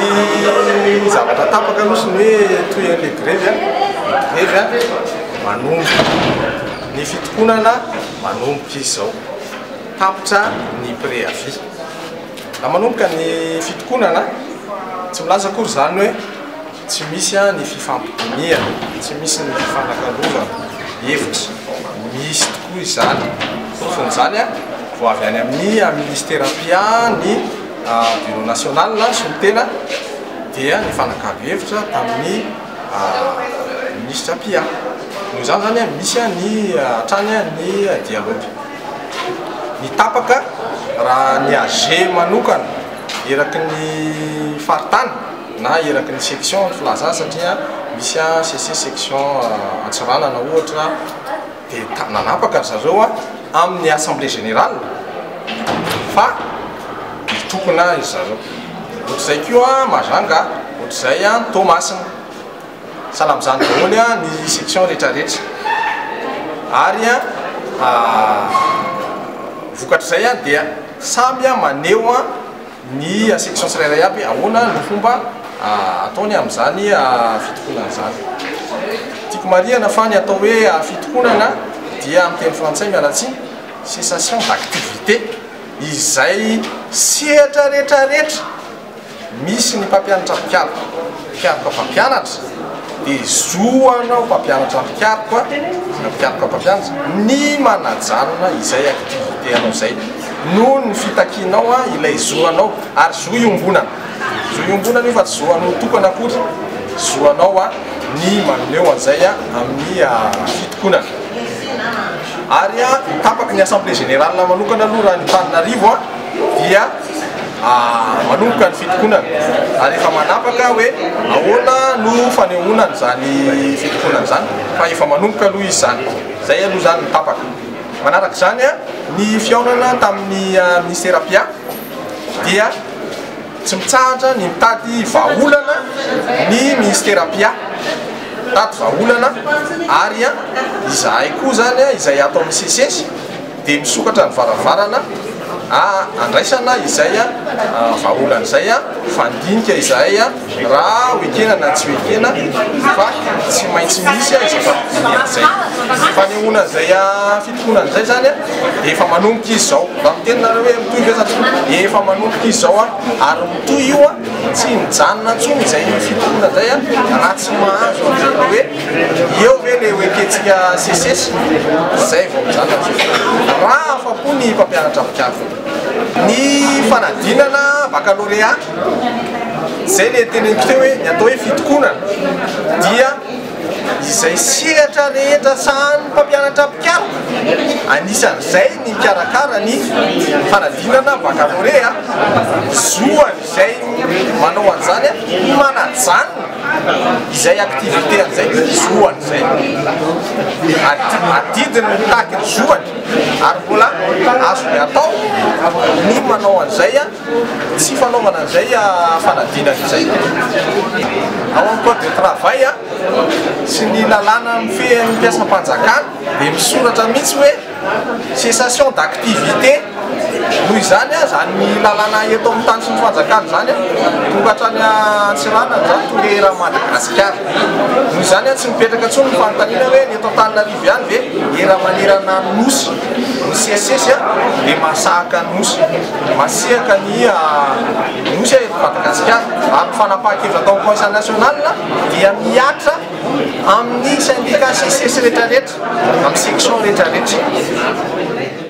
ny zavatra tapaka nosy ny hoe toy an'le grevy manomboka ny fitokonana manomboka izy zao tapitra ny préavis la manomboka ny fitokonana tsy milaza akory zany hoe tsy misy ny fifampidimia tsy misy ny fifanakalovana hevitra misy tokoa izany fofon'izany vao avy any amin'ny ministère pia ny bureau national sy ny tena dia ny fanakalo hevitra tamin'ny ministre pia noho izany zany misy ny hatrany ny dialogue ny tapaka raha ny AG manokana eraky ny faritany na eraky ny section filaza satria misy CC section Antsiranana ohatra dia nanapaka zareo amin'ny assemblée générale fa tokona izy zareo ohatr'izay koa Mahajanga ohatr'izay Tomasina salamizany daholo ny section rehetrarehetra ary vokatr'izay dia samy maneho ny section tsirairay aby ahoana ny fomba ataony amin'izany fitokonana zany tiako marihana fa ny atao hoe fitokonana dia amin'ny teny frantsay mialatsiny cessation d'activité izay sehatra rehetrarehetra misy ny mpampianatra mpiaroka mpampianatra dia zoanao mpampianatra mpiaroka mpampianatra ny manajanona izay activité anao zay noho ny fitakinao ilay zoanao ary zo iombonana io fa tsy zoanao tokana akory zoanao ny maneho an'izay amin'ny fitokonana ary tapaka ny assemblée générale manokana aloha raha ny Antananarivo dia manomboka ny fitokonana ary efa manapaka hoe ahoana no fanehoanany zany fitokonana zany fa efa manomboka aloha izy zany zay aloha zany ny tapaka manaraka zany ny fiaonana tamin'ny ministère pia dia tsy mitsahatra ny mitady vahaolana ny ministère pia mitady vahaolana ary izahay koa zany izay atao amin'ny CCS dia misokatra ny varavarana andraisana izay vahaolana izay fandinika izahay raha hoekena na tsy hoekena fa tsy maintsy misy izay fampidinian'izay fanehoana izay fitokonana izay zany dia efa manomboka izy zao raha miteny nareo hoe mitoy ve efa manomboka izy zao ary mitoy io tsy mijanona ntsony izay fitokonana izay raha tsy mahazo amin'izay hoe eo ve le hoekentsika CCS zay vao mijanona raha afa-po ny mpampianatra mpiaroka ny fanadinana baccalauréat zay le teneniko teo hoe ny atao hoe fitokonana dia izay sehatra rehetra sahany mpampianatra mpiaroka anisan'izay ny mikarakara ny fanadinana baccalauréat zoany izay manao an'izany manajanona izay activité an'izay zoany izay adidiny mitaky ny zoany ary mbola azony atao ny manao an'izay tsy fanaovana an'izay fanadinana izay ao amin'ny code de travail sy ny lalàna mifehan'ny mpiasam-panjakana dia misoratra mihitsy hoe cessation d'activité noho izany zany lalàna eto amin'ny tany sy ny fanjakana zany tonga hatrany Antsiranana zany tonga era Madagasikara noho izany tsy mipetraka ntsony ny fanontaniana hoe ny eto Antananarivo ihany ve era manerana nosy ny CSS dia masahaka ny nosy masehaka ny nosy eto Madagasikara ary fanapahan-kevitra atao conseil national dia miatra amin'ny syndicat CSS rehetrarehetra amin'ny section rehetrarehetra